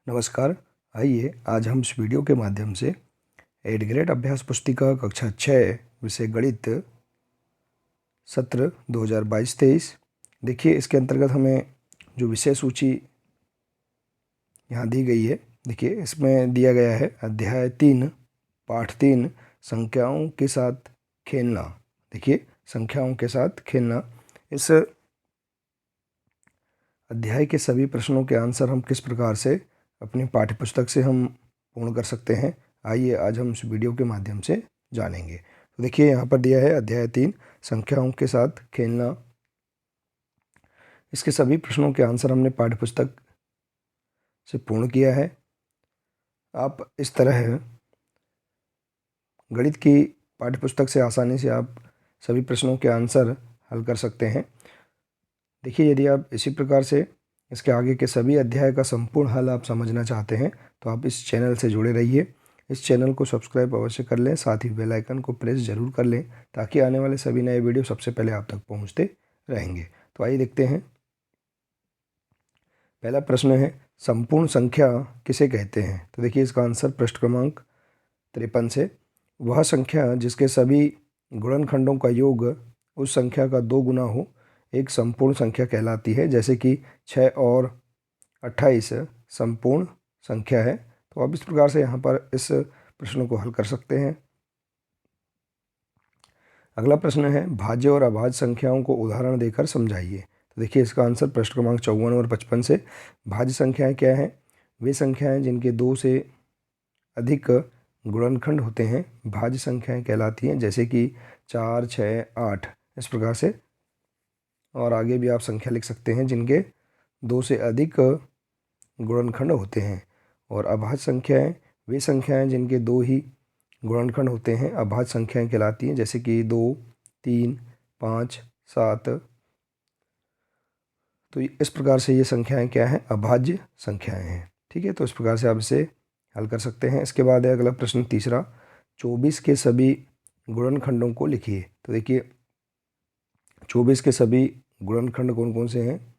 नमस्कार। आइए आज हम इस वीडियो के माध्यम से 8th ग्रेड अभ्यास पुस्तिका कक्षा 6 विषय गणित सत्र 2022-23। देखिए, इसके अंतर्गत हमें जो विषय सूची यहाँ दी गई है, देखिए इसमें दिया गया है अध्याय 3 पाठ 3 संख्याओं के साथ खेलना। देखिए, संख्याओं के साथ खेलना, इस अध्याय के सभी प्रश्नों के आंसर हम किस प्रकार से अपनी पाठ्यपुस्तक से हम पूर्ण कर सकते हैं, आइए आज हम इस वीडियो के माध्यम से जानेंगे। तो देखिए, यहाँ पर दिया है अध्याय 3 संख्याओं के साथ खेलना। इसके सभी प्रश्नों के आंसर हमने पाठ्यपुस्तक से पूर्ण किया है। आप इस तरह गणित की पाठ्यपुस्तक से आसानी से आप सभी प्रश्नों के आंसर हल कर सकते हैं। देखिए, यदि आप इसी प्रकार से इसके आगे के सभी अध्याय का संपूर्ण हल आप समझना चाहते हैं तो आप इस चैनल से जुड़े रहिए। इस चैनल को सब्सक्राइब अवश्य कर लें, साथ ही बेल आइकन को प्रेस जरूर कर लें ताकि आने वाले सभी नए वीडियो सबसे पहले आप तक पहुंचते रहेंगे। तो आइए देखते हैं। पहला प्रश्न है, संपूर्ण संख्या किसे कहते हैं? तो देखिए, इसका आंसर पृष्ठ क्रमांक 53 से, वह संख्या जिसके सभी गुणनखंडों का योग उस संख्या का 2 गुना हो एक संपूर्ण संख्या कहलाती है। जैसे कि 6 और 28 संपूर्ण संख्या है। तो आप इस प्रकार से यहाँ पर इस प्रश्न को हल कर सकते हैं। अगला प्रश्न है, भाज्य और अभाज्य संख्याओं को उदाहरण देकर समझाइए। तो देखिए, इसका आंसर पृष्ठ क्रमांक 54 और 55 से, भाज्य संख्याएं क्या हैं? वे संख्याएं जिनके 2 से अधिक गुणनखंड होते हैं भाज्य संख्याएं कहलाती हैं। जैसे कि 4, 6, 8 इस प्रकार से। और आगे भी आप संख्या लिख सकते हैं जिनके 2 से अधिक गुणनखंड होते हैं। और अभाज्य संख्याएं वे संख्याएं जिनके 2 ही गुणनखंड होते हैं अभाज्य संख्याएं कहलाती हैं। जैसे कि 2, 3, 5, 7। तो इस प्रकार से ये संख्याएं क्या हैं? अभाज्य संख्याएं हैं। ठीक है, तो इस प्रकार से आप इसे हल कर सकते हैं। इसके बाद है अगला प्रश्न तीसरा, 24 के सभी गुणनखंडों को लिखिए। तो देखिए, 24 के सभी गुणनखंड कौन कौन से हैं?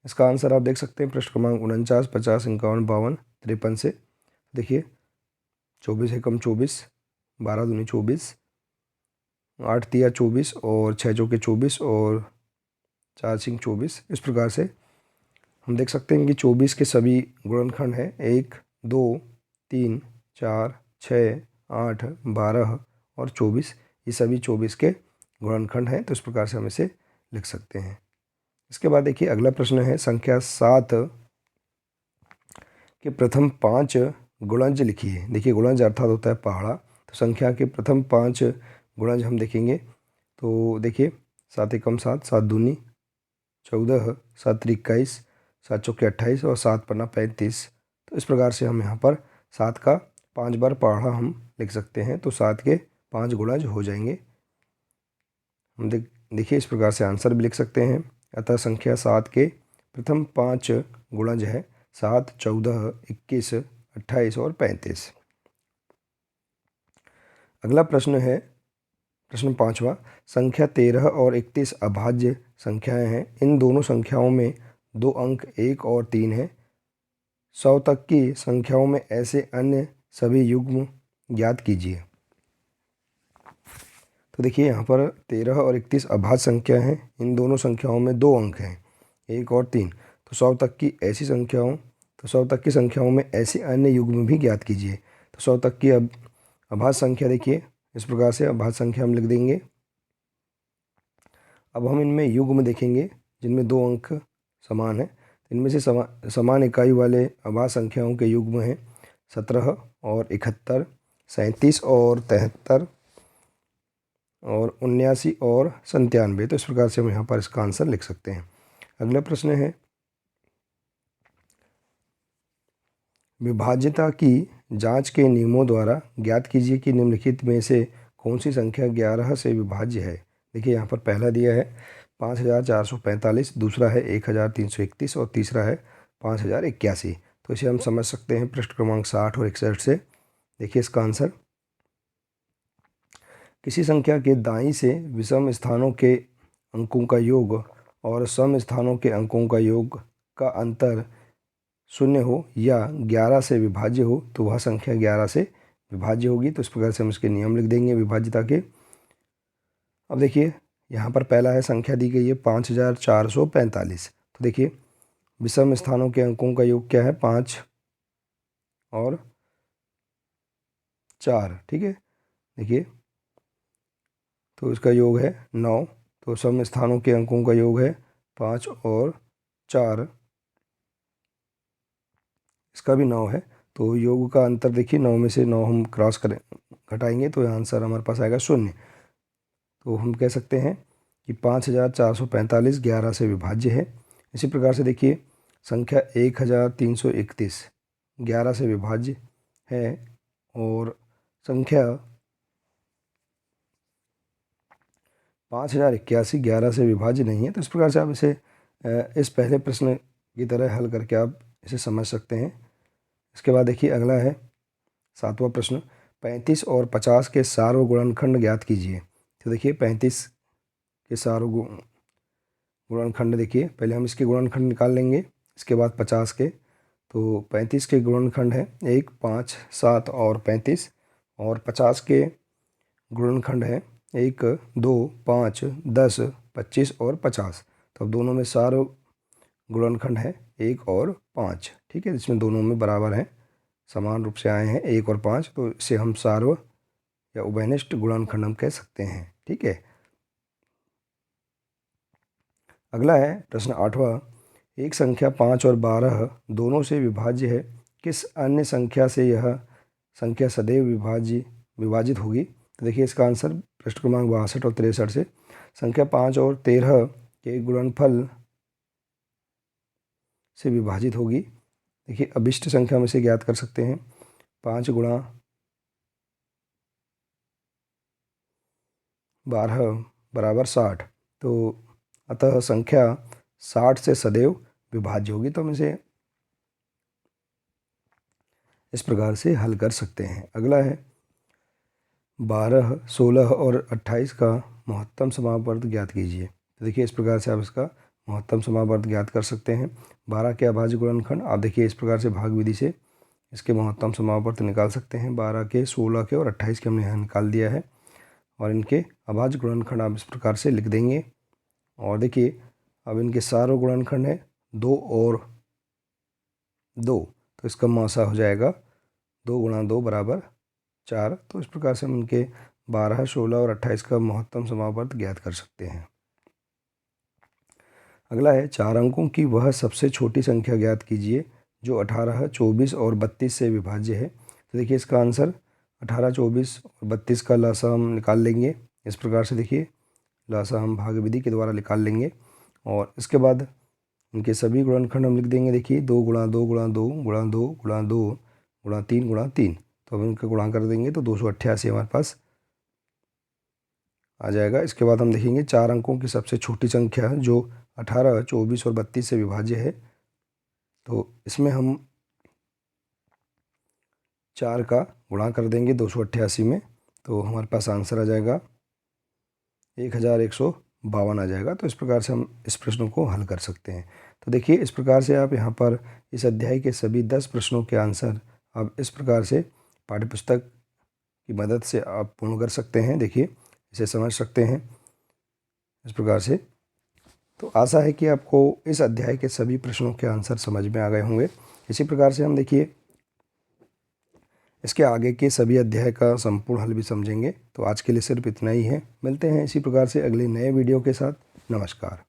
इसका आंसर आप देख सकते हैं पृष्ठ क्रमांक 49, 50, 51, 52, 53 से। देखिए, 24 एकम 24, 12 दूनी 24, 8 तिया 24 और 6 चौके 24 और 4 सिंह 24। इस प्रकार से हम देख सकते हैं कि 24 के सभी गुणनखंड हैं 1, 2, 3, 4, 6, 8, 12 और 24। ये सभी 24 के गुणनखंड हैं। तो इस प्रकार से हम इसे लिख सकते हैं। इसके बाद देखिए, अगला प्रश्न है, संख्या 7 के प्रथम 5 गुणज लिखिए। देखिए, गुणज अर्थात होता है पहाड़ा। तो संख्या के प्रथम 5 गुणज हम देखेंगे। तो देखिए, 7 एकम 7, 7 दूनी 14, 7 त्रिक 21, 7 चौके 28 और 7 पन्ना 35। तो इस प्रकार से हम यहाँ पर 7 का 5 बार पहाड़ा हम लिख सकते हैं। तो 7 के 5 गुणज हो जाएंगे। हम देखिए, इस प्रकार से आंसर भी लिख सकते हैं। अतः संख्या 7 के प्रथम 5 गुणज है 7, 14, 21, 28 और 35। अगला प्रश्न है प्रश्न 5वां, संख्या 13 और 31 अभाज्य संख्याएं हैं। इन दोनों संख्याओं में 2 अंक 1 और 3 हैं। 100 तक की संख्याओं में ऐसे अन्य सभी युग्म ज्ञात कीजिए। तो देखिए, यहाँ पर 13 और 31 अभाज्य संख्या हैं। इन दोनों संख्याओं में 2 अंक हैं 1 और 3। तो 100 तक की संख्याओं में ऐसे अन्य युग्म भी ज्ञात कीजिए। तो 100 तक की अभाज्य संख्या देखिए, इस प्रकार से अभाज्य संख्या हम लिख देंगे। अब हम इनमें युग्म देखेंगे जिनमें 2 अंक समान हैं। इनमें से समान इकाई वाले अभाज्य संख्याओं के युग्म हैं 17 और 71, 37 और 73 और 79 और 97। तो इस प्रकार से हम यहाँ पर इसका आंसर लिख सकते हैं। अगला प्रश्न है, विभाज्यता की जांच के नियमों द्वारा ज्ञात कीजिए कि निम्नलिखित में से कौन सी संख्या 11 से विभाज्य है। देखिए, यहाँ पर पहला दिया है 5445, दूसरा है 1331 और तीसरा है 5081। तो इसे हम समझ सकते हैं पृष्ठ क्रमांक 60 और 61 से। देखिए, इसका आंसर, किसी संख्या के दाईं से विषम स्थानों के अंकों का योग और सम स्थानों के अंकों का योग का अंतर शून्य हो या 11 से विभाज्य हो तो वह संख्या 11 से विभाज्य होगी। तो इस प्रकार से हम इसके नियम लिख देंगे विभाज्यता के। अब देखिए यहाँ पर पहला है, संख्या दी गई है 5445। तो देखिए विषम स्थानों के अंकों का योग क्या है, 5 और 4। ठीक है, देखिए तो इसका योग है 9। तो सम स्थानों के अंकों का योग है 5 और 4, इसका भी 9 है। तो योग का अंतर देखिए 9 में से 9 हम क्रॉस करें घटाएंगे तो आंसर हमारे पास आएगा 0। तो हम कह सकते हैं कि 5445 11 से विभाज्य है। इसी प्रकार से देखिए संख्या 1331 11 से विभाज्य है और संख्या 5081 11 से विभाज्य नहीं है। तो इस प्रकार से आप इसे इस पहले प्रश्न की तरह हल करके आप इसे समझ सकते हैं। इसके बाद देखिए अगला है 7वां प्रश्न, 35 और 50 के सार्व गुणनखंड ज्ञात कीजिए। तो देखिए 35 के सार्व गुणनखंड, देखिए पहले हम इसके गुणनखंड निकाल लेंगे, इसके बाद 50 के। तो 35 के गुणनखंड है 1, 5, 7 और 35, और 50 के गुणनखंड है 1, 2, 5, 10, 25 और 50। तो अब दोनों में सार्व गुणनखंड है 1 और 5। ठीक है, इसमें दोनों में बराबर हैं, समान रूप से आए हैं 1 और 5। तो इसे हम सार्व या उभयनिष्ठ गुणनखंड हम कह सकते हैं। ठीक है, अगला है प्रश्न 8वां, एक संख्या 5 और 12 दोनों से विभाज्य है, किस अन्य संख्या से यह संख्या सदैव विभाजित होगी। तो देखिए इसका आंसर पृष्ठ क्रमांक 62 और 63 से संख्या 5 और 13 के गुणनफल से विभाजित होगी। देखिए अभिष्ट संख्या में से ज्ञात कर सकते हैं, 5 गुणा 12 बराबर 60। तो अतः संख्या 60 से सदैव विभाज्य होगी। तो हम इसे इस प्रकार से हल कर सकते हैं। अगला है 12, 16 और 28 का महत्तम समापवर्त ज्ञात कीजिए। तो देखिए इस प्रकार से आप इसका महत्तम समापवर्त ज्ञात कर सकते हैं। 12 के अभाज्य गुणनखंड, आप देखिए इस प्रकार से भाग विधि से इसके महत्तम समापवर्त निकाल सकते हैं। 12 के, 16 के और 28 के हमने यहाँ निकाल दिया है, और इनके अभाज्य गुणनखंड आप इस प्रकार से लिख देंगे। और देखिए अब इनके सार्व गुणनखंड है 2 और 2, तो इसका मौसा हो जाएगा 2 गुणा 2 बराबर 4। तो इस प्रकार से हम इनके 12, 16 और 28 का महत्तम समापवर्त ज्ञात कर सकते हैं। अगला है 4 अंकों की वह सबसे छोटी संख्या ज्ञात कीजिए जो 18, 24 और 32 से विभाज्य है। तो देखिए इसका आंसर 18, 24 और 32 का लासा हम निकाल लेंगे। इस प्रकार से देखिए लासा हम भाग विधि के द्वारा निकाल लेंगे, और इसके बाद इनके सभी गुणनखंड हम लिख देंगे। देखिए 2 गुणा 2 गुणा 2 गुणा 2 गुणा 2 गुणा 3 गुणा 3। तो अब इनका गुणा कर देंगे तो 288 हमारे पास आ जाएगा। इसके बाद हम देखेंगे 4 अंकों की सबसे छोटी संख्या जो 18, 24 और 32 से विभाज्य है। तो इसमें हम 4 का गुणा कर देंगे 288 में, तो हमारे पास आंसर आ जाएगा 1152 आ जाएगा। तो इस प्रकार से हम इस प्रश्न को हल कर सकते हैं। तो देखिए इस प्रकार से आप यहाँ पर इस अध्याय के सभी 10 प्रश्नों के आंसर आप इस प्रकार से पाठ्यपुस्तक की मदद से आप पूर्ण कर सकते हैं। देखिए इसे समझ सकते हैं इस प्रकार से। तो आशा है कि आपको इस अध्याय के सभी प्रश्नों के आंसर समझ में आ गए होंगे। इसी प्रकार से हम देखिए इसके आगे के सभी अध्याय का संपूर्ण हल भी समझेंगे। तो आज के लिए सिर्फ इतना ही है, मिलते हैं इसी प्रकार से अगले नए वीडियो के साथ। नमस्कार।